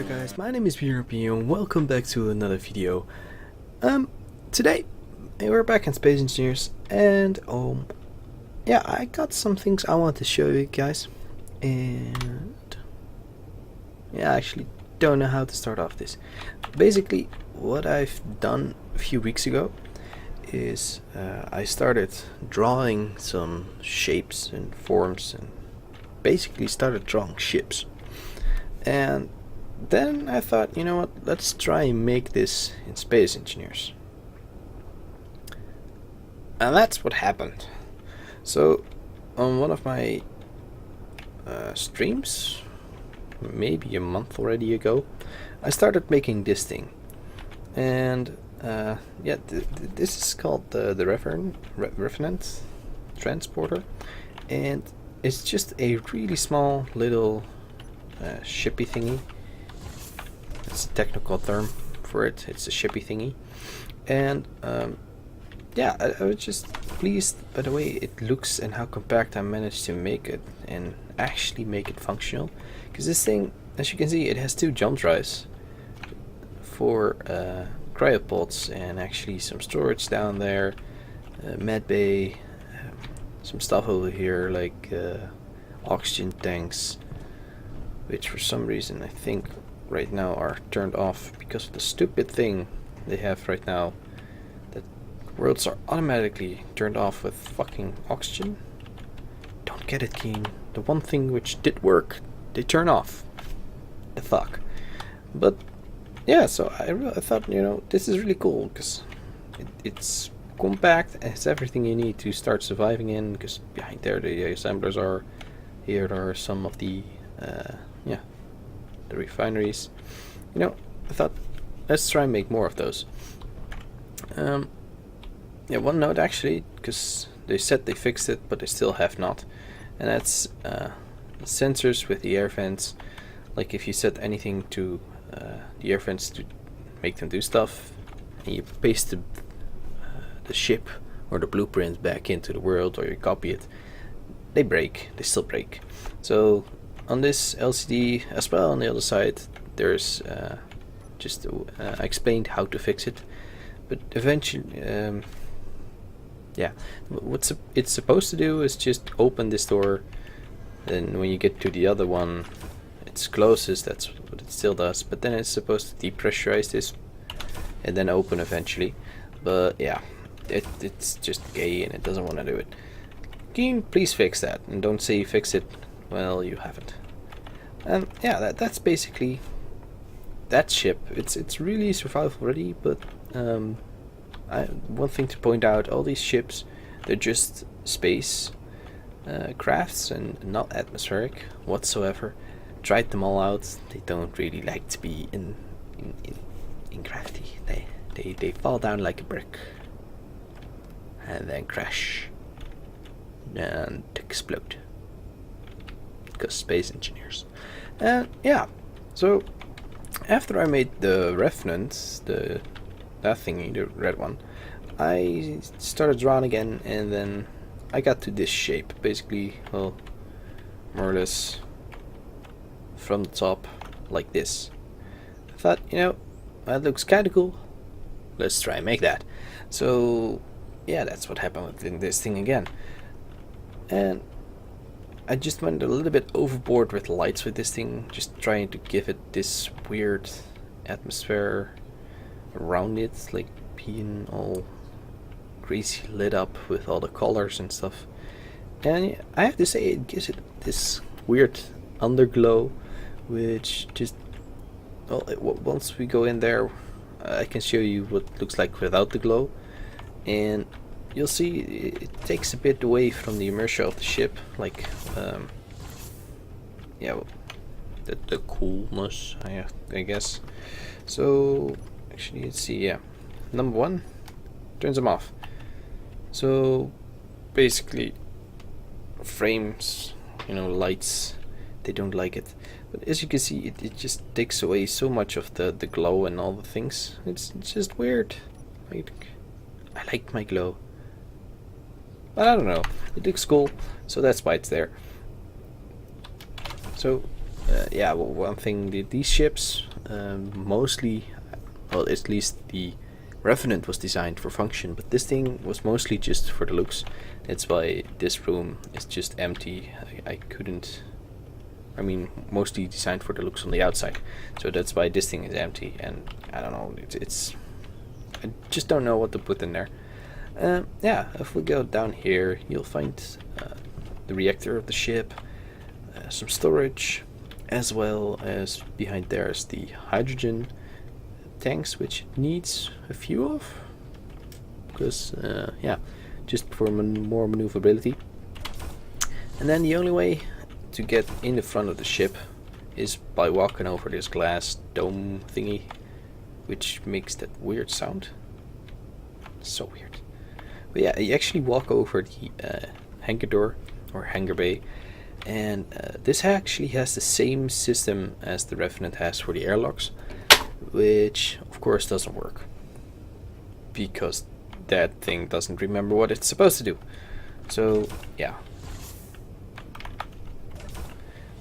guys, my name is BrmP and welcome back to another video. Today we're back in Space Engineers and yeah, I got some things I want to show you guys, and yeah, I actually don't know how to start off this. Basically, what I've done a few weeks ago is I started drawing some shapes and forms and basically started drawing ships. And then I thought, you know what, let's try and make this in Space Engineers. And that's what happened. So, on one of my streams, maybe a month already ago, I started making this thing. And yeah, this is called the Revenant Transporter. And it's just a really small little shippy thingy. It's a technical term for it. It's a shippy thingy. And yeah, I was just pleased by the way it looks and how compact I managed to make it and actually make it functional. Because this thing, as you can see, it has two jump drives for cryopods and actually some storage down there, med bay, some stuff over here like oxygen tanks, which for some reason I think right now are turned off because of the stupid thing they have right now, that worlds are automatically turned off with fucking oxygen. Don't get it, Keen. The one thing which did work, they turn off. The fuck. But yeah, so I thought, you know, this is really cool because it's compact, it has everything you need to start surviving in, because behind there the assemblers are. Here are some of the yeah, the refineries. You know, I thought let's try and make more of those. Yeah, one note actually, because they said they fixed it, but they still have not, and that's the sensors with the air vents. Like if you set anything to the air vents to make them do stuff, and you paste the ship or the blueprint back into the world, or you copy it, they break. They still break. So on this LCD as well, on the other side, there's just I explained how to fix it, but eventually, yeah, what it's supposed to do is just open this door, and when you get to the other one, it's closest. That's what it still does. But then it's supposed to depressurize this and then open eventually. But yeah, it's just gay and it doesn't want to do it. Can you please fix that, and don't say you fix it. Well, you haven't. And yeah, that's basically that ship. It's really survival ready, but one thing to point out: all these ships, they're just space crafts and not atmospheric whatsoever. Tried them all out. They don't really like to be in crafty. They fall down like a brick and then crash and explode. Because Space Engineers. And yeah, so after I made the Revenant, that thingy, the red one, I started drawing again, and then I got to this shape. Basically, well, more or less from the top, like this. I thought, you know, that looks kinda cool. Let's try and make that. So yeah, that's what happened with this thing again. And I just went a little bit overboard with lights with this thing, just trying to give it this weird atmosphere around it, like being all crazy lit up with all the colors and stuff. And I have to say, it gives it this weird underglow, which just, well, once we go in there, I can show you what it looks like without the glow, and you'll see it takes a bit away from the inertia of the ship, like yeah, the coolness, I guess. So actually, let's see. Yeah, number one turns them off. So basically, frames, you know, lights, they don't like it. But as you can see, it just takes away so much of the glow and all the things. It's just weird. Like, I like my glow. But I don't know, it looks cool, so that's why it's there. So yeah, well, one thing, these ships mostly, well, at least the Revenant was designed for function, but this thing was mostly just for the looks. That's why this room is just empty. I couldn't, I mean, mostly designed for the looks on the outside. So that's why this thing is empty, and I don't know, it's I just don't know what to put in there. Yeah, if we go down here, you'll find the reactor of the ship, some storage, as well as behind there is the hydrogen tanks, which it needs a few of, because yeah, just for more maneuverability. And then the only way to get in the front of the ship is by walking over this glass dome thingy, which makes that weird sound. So weird. But yeah, you actually walk over the hangar door or hangar bay, and this actually has the same system as the Revenant has for the airlocks, which of course doesn't work because that thing doesn't remember what it's supposed to do. So yeah.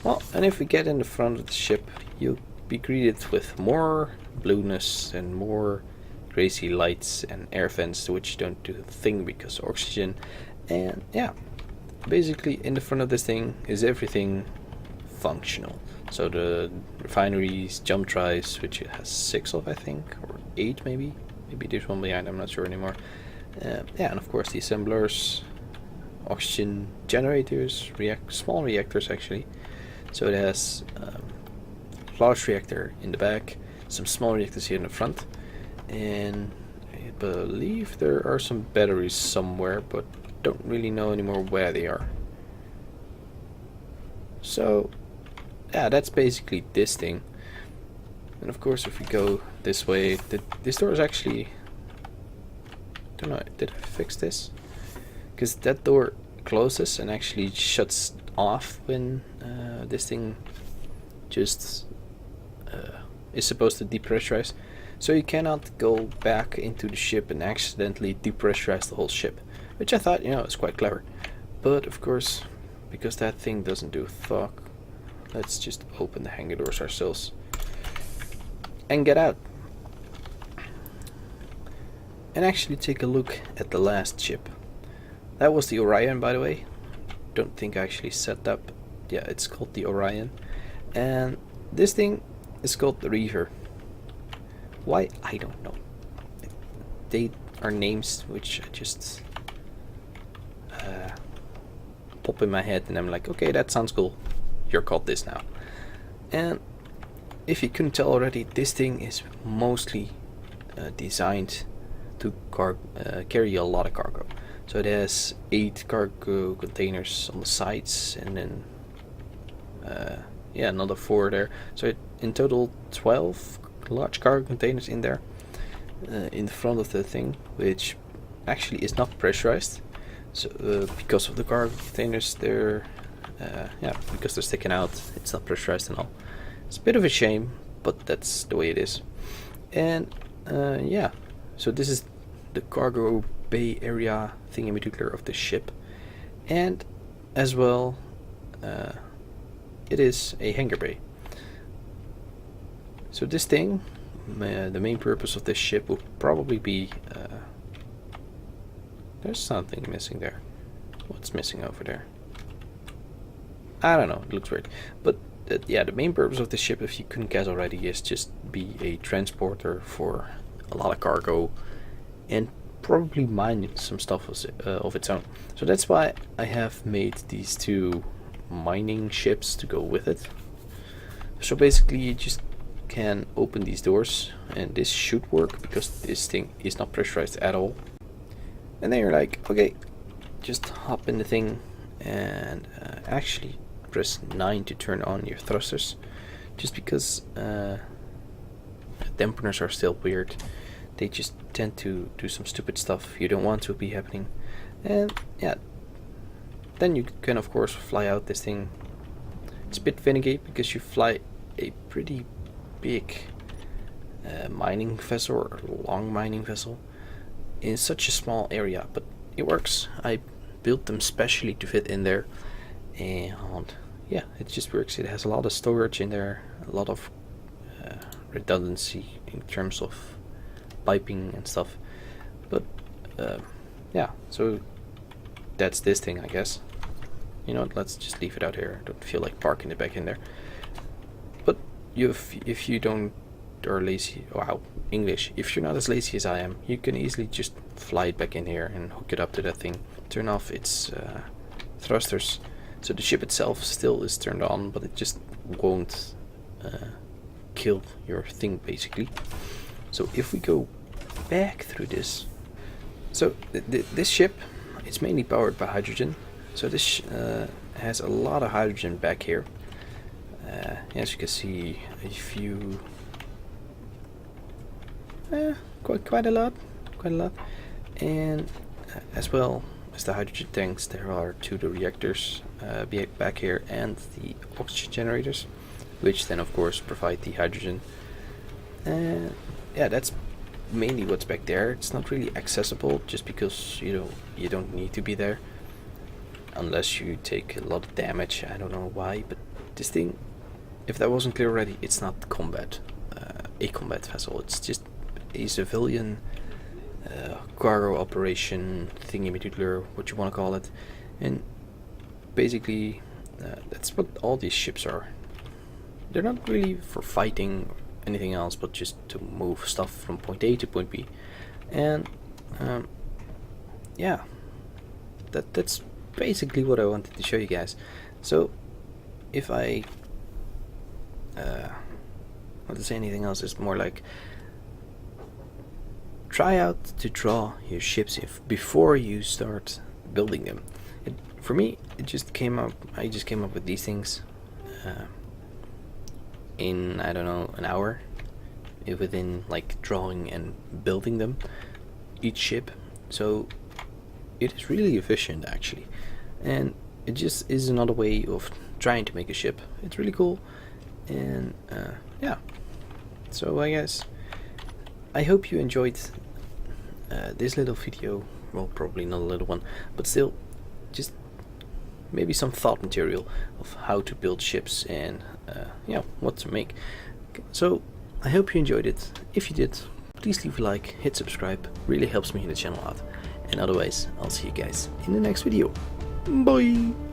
Well, and if we get in the front of the ship, you'll be greeted with more blueness and more crazy lights and air vents, which don't do a thing because of oxygen. And yeah, basically in the front of this thing is everything functional. So the refineries, jump drives, which it has 6 of, I think, or 8 maybe. Maybe there's one behind, I'm not sure anymore. Yeah, and of course the assemblers, oxygen generators, small reactors actually. So it has a large reactor in the back, some small reactors here in the front, and I believe there are some batteries somewhere, but don't really know anymore where they are. So yeah, that's basically this thing. And of course, if we go this way, this door is actually, don't know, did I fix this? Because that door closes and actually shuts off when this thing just is supposed to depressurize. So you cannot go back into the ship and accidentally depressurize the whole ship, which I thought, you know, is quite clever. But of course, because that thing doesn't do fuck, let's just open the hangar doors ourselves and get out. And actually take a look at the last ship. That was the Orion, by the way. Don't think I actually set up. Yeah, it's called the Orion. And this thing is called the Reaver. Why? I don't know. They are names which I just pop in my head, and I'm like, okay, that sounds cool. You're called this now. And if you couldn't tell already, this thing is mostly designed to carry a lot of cargo. So it has 8 cargo containers on the sides, and then yeah, another 4 there. So in total 12 large cargo containers in there, in the front of the thing, which actually is not pressurized. So because of the cargo containers, they're yeah, because they're sticking out, it's not pressurized and all. It's a bit of a shame, but that's the way it is. And yeah, so this is the cargo bay area thingy-majigger of the ship, and as well it is a hangar bay. So this thing, the main purpose of this ship will probably be there's something missing there. What's missing over there? I don't know, it looks weird. But yeah, the main purpose of this ship, if you couldn't guess already, is just be a transporter for a lot of cargo and probably mine some stuff of its own. So that's why I have made these 2 mining ships to go with it. So basically you just can open these doors, and this should work because this thing is not pressurized at all. And then you're like, okay, just hop in the thing and actually press 9 to turn on your thrusters, just because dampeners are still weird. They just tend to do some stupid stuff you don't want to be happening. And yeah, then you can of course fly out this thing. It's a bit finicky because you fly a pretty big mining vessel, or long mining vessel, in such a small area, but it works. I built them specially to fit in there, and yeah, it just works. It has a lot of storage in there, a lot of redundancy in terms of piping and stuff. But yeah, so that's this thing, I guess. You know what, let's just leave it out here. I don't feel like parking it back in there. But if you don't, or lazy, wow, English, if you're not as lazy as I am, you can easily just fly it back in here and hook it up to that thing. Turn off its thrusters, so the ship itself still is turned on, but it just won't kill your thing, basically. So if we go back through this, so this ship, it's mainly powered by hydrogen. So this has a lot of hydrogen back here. As you can see, a few, quite a lot, and as well as the hydrogen tanks, there are two the reactors back here and the oxygen generators, which then of course provide the hydrogen. And yeah, that's mainly what's back there. It's not really accessible just because you don't need to be there unless you take a lot of damage. I don't know why, but this thing, if that wasn't clear already, it's not combat, a combat vessel. It's just a civilian cargo operation thingy-majigger, what you want to call it. And basically that's what all these ships are. They're not really for fighting or anything else, but just to move stuff from point A to point B. And yeah, that's basically what I wanted to show you guys. So if I want to say anything else, it's more like, try out to draw your ships before you start building them. For me, it just came up. I just came up with these things in, I don't know, an hour, within like drawing and building them, each ship. So it is really efficient actually, and it just is another way of trying to make a ship. It's really cool, and yeah. So I guess I hope you enjoyed this little video. Well, probably not a little one, but still, just maybe some thought material of how to build ships and yeah, what to make. So I hope you enjoyed it. If you did, please leave a like, hit subscribe, really helps me in the channel out. And otherwise, I'll see you guys in the next video. Bye!